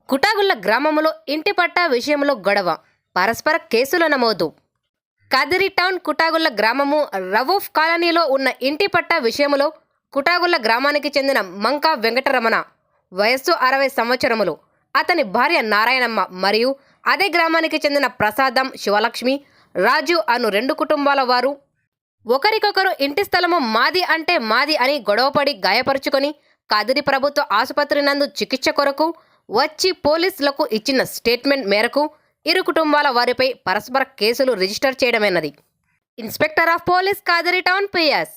కుటాగుళ్ల గ్రామంలో ఇంటి పట్టా విషయంలో గొడవ, పరస్పర కేసుల నమోదు. కదిరి టౌన్ కుటాగుళ్ల గ్రామము రవూఫ్ కాలనీలో ఉన్న ఇంటి పట్టా విషయంలో కుటాగుళ్ల గ్రామానికి చెందిన మంకా వెంకటరమణ, వయస్సు 60 సంవత్సరములు, అతని భార్య నారాయణమ్మ మరియు అదే గ్రామానికి చెందిన ప్రసాదం, శివలక్ష్మి, రాజు అను 2 కుటుంబాల వారు ఒకరికొకరు ఇంటి స్థలము మాది అంటే మాది అని గొడవపడి గాయపరుచుకొని కదిరి ప్రభుత్వ ఆసుపత్రి నందు చికిత్స కొరకు వచ్చి పోలీసులకు ఇచ్చిన స్టేట్మెంట్ మేరకు ఇరు కుటుంబాల వారిపై పరస్పర కేసులు రిజిస్టర్ చేయడమైనది. Inspector of police Kadiri town PS